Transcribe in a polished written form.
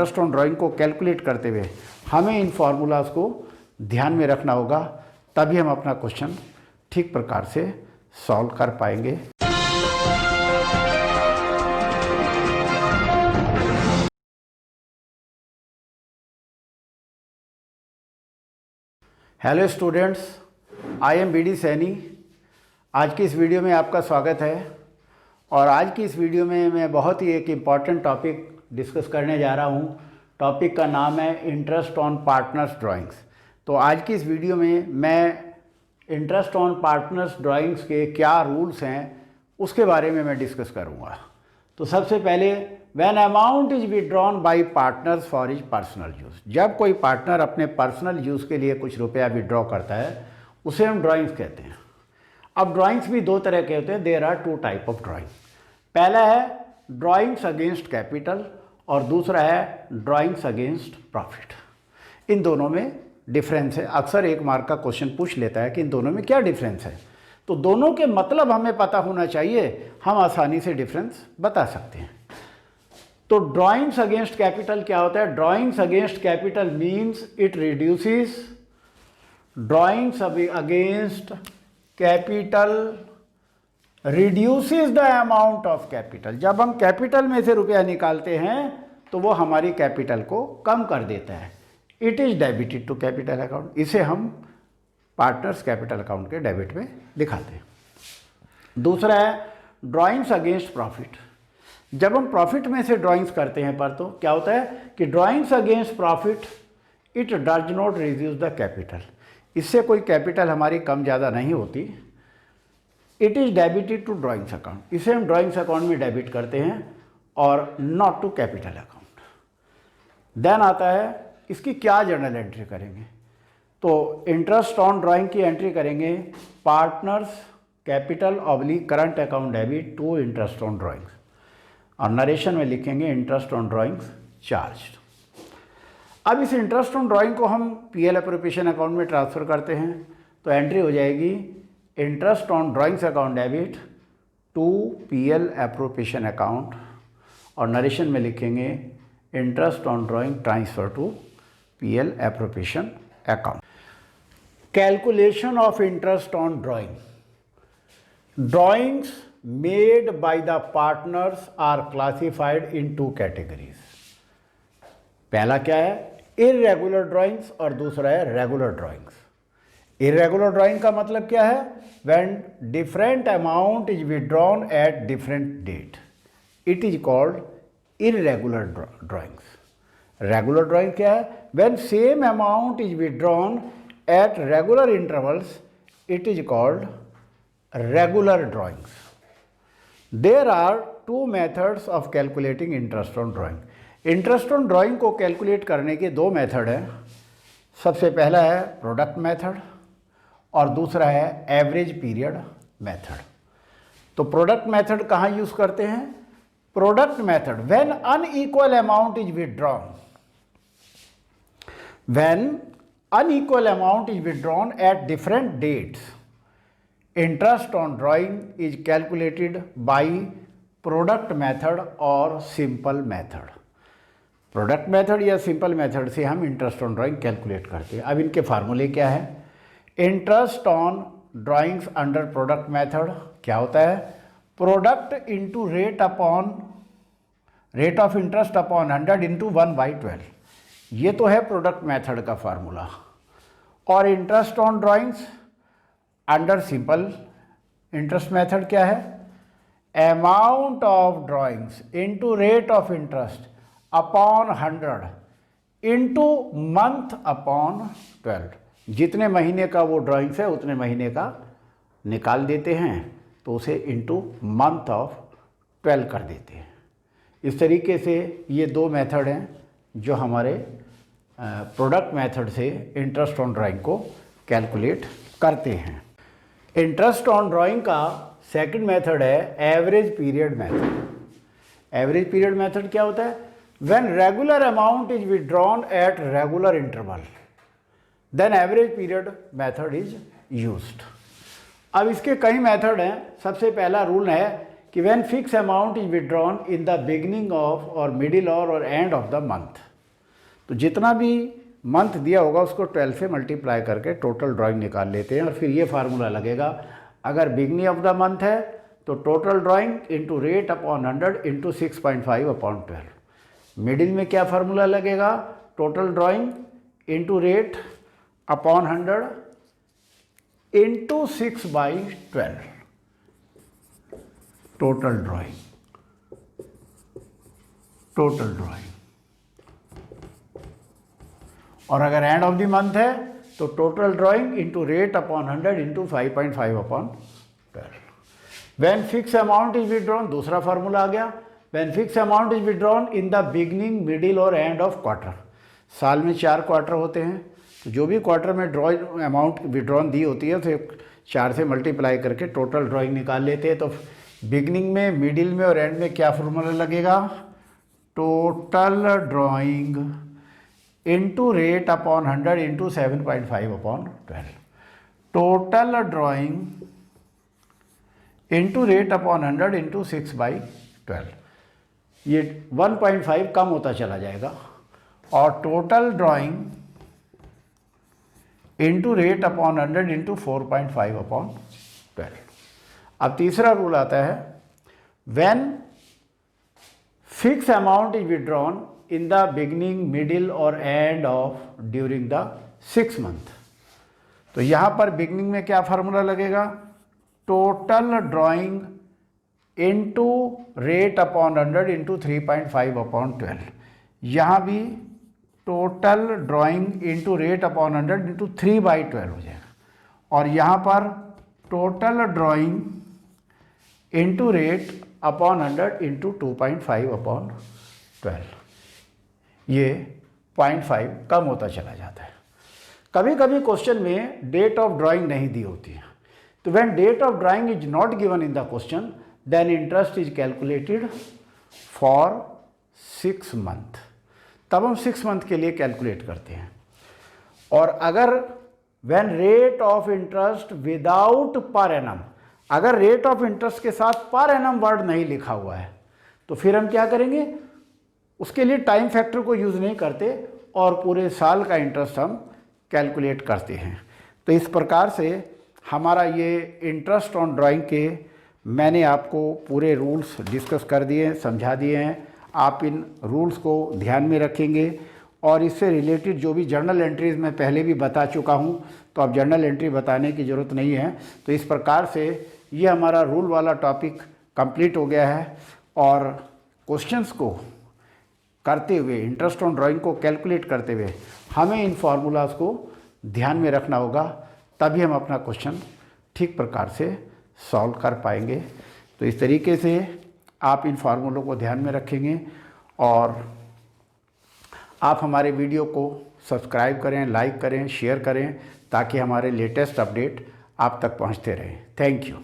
Interest on drawing को calculate करते हुए हमें इन फार्मूलाज को ध्यान में रखना होगा, तभी हम अपना क्वेश्चन ठीक प्रकार से सॉल्व कर पाएंगे। Hello students, I am B D Saini. आज की इस वीडियो में आपका स्वागत है और आज की इस वीडियो में मैं बहुत ही एक इम्पॉर्टेंट टॉपिक डिस्कस करने जा रहा हूँ। टॉपिक का नाम है इंटरेस्ट ऑन पार्टनर्स ड्राइंग्स। तो आज की इस वीडियो में मैं इंटरेस्ट ऑन पार्टनर्स ड्राइंग्स के क्या रूल्स हैं उसके बारे में मैं डिस्कस करूँगा। तो सबसे पहले, when amount is withdrawn bye partners for his personal use, जब कोई पार्टनर अपने पर्सनल यूज़ के लिए कुछ रुपया विड्रॉ करता है उसे हम ड्राइंग्स कहते हैं। अब ड्राइंग्स भी दो तरह के होते हैं, there are two type of drawing. पहला है ड्राइंग्स अगेंस्ट कैपिटल और दूसरा है ड्राइंग्स अगेंस्ट प्रॉफिट। इन दोनों में डिफरेंस है। अक्सर एक मार्क का क्वेश्चन पूछ लेता है कि इन दोनों में क्या डिफरेंस है, तो दोनों के मतलब हमें पता होना चाहिए, हम आसानी से डिफरेंस बता सकते हैं। तो ड्राइंग्स अगेंस्ट कैपिटल क्या होता है? Drawings against capital means it reduces, drawings against capital reduces the amount of capital. जब हम कैपिटल में से रुपया निकालते हैं तो वो हमारी कैपिटल को कम कर देता है। It is debited to capital account. इसे हम पार्टनर्स कैपिटल अकाउंट के डेबिट में दिखाते हैं। दूसरा है ड्राइंग्स अगेंस्ट प्रॉफिट। जब हम प्रॉफिट में से ड्राइंग्स करते हैं पर तो क्या होता है कि drawings against profit it does not reduce the capital. इससे कोई कैपिटल हमारी कम ज़्यादा नहीं होती। It is debited to drawings account. इसे हम ड्राइंग्स अकाउंट में डेबिट करते हैं और not to capital account. Then आता है इसकी क्या जर्नल एंट्री करेंगे? तो इंटरेस्ट ऑन ड्राइंग की एंट्री करेंगे partners capital oblique current account debit to interest on drawings, और नरेशन में लिखेंगे इंटरेस्ट ऑन ड्राइंग्स चार्ज। अब इस इंटरेस्ट ऑन ड्राइंग को हम पीएल एप्रोप्रिएशन अकाउंट में ट्रांसफ़र करते हैं, तो एंट्री हो जाएगी interest on drawings account debit to PL appropriation account, और नरेशन में लिखेंगे interest on drawing transfer to PL appropriation account. Calculation of interest on drawing. Drawings made by the partners are classified in two categories. पहला क्या है? irregular drawings और दूसरा है regular drawings. irregular drawing का मतलब क्या है? when different amount is withdrawn at different date, it is called irregular drawings. regular drawing क्या है? when same amount is withdrawn at regular intervals, it is called regular drawings. There are two methods of calculating interest on drawing. Interest on drawing को calculate करने के दो method हैं। सबसे पहला है प्रोडक्ट मेथड और दूसरा है एवरेज पीरियड मेथड। तो प्रोडक्ट मेथड कहाँ यूज़ करते हैं? Product method when unequal amount is withdrawn, when unequal amount is withdrawn at different dates, interest on drawing is calculated by product method और simple method. Product method या simple method से हम interest on drawing calculate करते हैं। अब इनके फार्मूले क्या है? Interest on drawings under product method क्या होता है? Product into rate upon rate of interest upon 100 into 1/12। ये तो है प्रोडक्ट मेथड का फार्मूला। और interest on drawings under simple interest method क्या है? Amount of drawings into rate of interest upon 100 into month upon 12। जितने महीने का वो ड्राइंग्स है उतने महीने का निकाल देते हैं, तो उसे इंटू मंथ ऑफ 12 कर देते हैं। इस तरीके से ये दो मेथड हैं जो हमारे प्रोडक्ट मेथड से इंटरेस्ट ऑन ड्राइंग को कैलकुलेट करते हैं। इंटरेस्ट ऑन ड्राइंग का सेकंड मेथड है average period method. Average period method क्या होता है? When regular amount is withdrawn at regular interval, then average period method is used. अब इसके कई मेथड हैं। सबसे पहला रूल है कि when fix amount is withdrawn in the beginning of और मिडिल और एंड ऑफ द मंथ, तो जितना भी मंथ दिया होगा उसको 12 से मल्टीप्लाई करके टोटल ड्राइंग निकाल लेते हैं और फिर ये फार्मूला लगेगा। अगर बिगनिंग ऑफ द मंथ है तो total drawing into rate upon 100 into 6.5 upon 12। Middle में क्या फार्मूला लगेगा? Total drawing into rate upon 100 into 6/12 total drawing. और अगर एंड ऑफ द मंथ है तो total drawing into rate upon 100 into 5.5 upon 12। When fix amount is withdrawn, दूसरा formula आ गया। When fix amount is withdrawn in the beginning, middle और end of quarter. साल में 4 quarter होते हैं, तो जो भी क्वार्टर में ड्रॉ अमाउंट विड्रॉन दी होती है उसे 4 से मल्टीप्लाई करके टोटल ड्राइंग निकाल लेते हैं। तो बिगनिंग में, मिडिल में और एंड में क्या फार्मूला लगेगा? Total drawing into rate upon 100 into 7.5 upon 12। Total drawing into rate upon 100 into 6/12। ये 1.5 कम होता चला जाएगा। और total drawing into rate upon 100 into 4.5 upon 12। अब तीसरा रूल आता है, when fix amount is withdrawn in the beginning, middle और end of during the 6 month. तो यहाँ पर बिगनिंग में क्या फार्मूला लगेगा? Total drawing into rate upon 100 into 3.5 upon 12। यहाँ भी total drawing into rate upon 100 into 3/12 हो जाएगा। और यहाँ पर total drawing into rate upon 100 into 2.5 upon 12। ये 0.5 कम होता चला जाता है। कभी कभी क्वेश्चन में डेट ऑफ ड्राइंग नहीं दी होती है, तो when date of drawing is not given in the question then interest is calculated for 6 month. तब हम 6 मंथ के लिए कैलकुलेट करते हैं। और अगर when rate of interest without per annum, अगर रेट ऑफ इंटरेस्ट के साथ पर एनम वर्ड नहीं लिखा हुआ है तो फिर हम क्या करेंगे? उसके लिए टाइम फैक्टर को यूज़ नहीं करते और पूरे साल का इंटरेस्ट हम कैलकुलेट करते हैं। तो इस प्रकार से हमारा ये इंटरेस्ट ऑन ड्राइंग के मैंने आपको पूरे रूल्स डिस्कस कर दिए, समझा दिए हैं। आप इन रूल्स को ध्यान में रखेंगे और इससे रिलेटेड जो भी जर्नल एंट्रीज मैं पहले भी बता चुका हूँ, तो अब जर्नल एंट्री बताने की ज़रूरत नहीं है। तो इस प्रकार से ये हमारा रूल वाला टॉपिक कंप्लीट हो गया है। और क्वेश्चंस को करते हुए, इंटरेस्ट ऑन ड्राइंग को कैलकुलेट करते हुए हमें इन फार्मूलाज को ध्यान में रखना होगा, तभी हम अपना क्वेश्चन ठीक प्रकार से सॉल्व कर पाएंगे। तो इस तरीके से आप इन फार्मूलों को ध्यान में रखेंगे और आप हमारे वीडियो को सब्सक्राइब करें, लाइक करें, शेयर करें, ताकि हमारे लेटेस्ट अपडेट आप तक पहुंचते रहें। Thank you.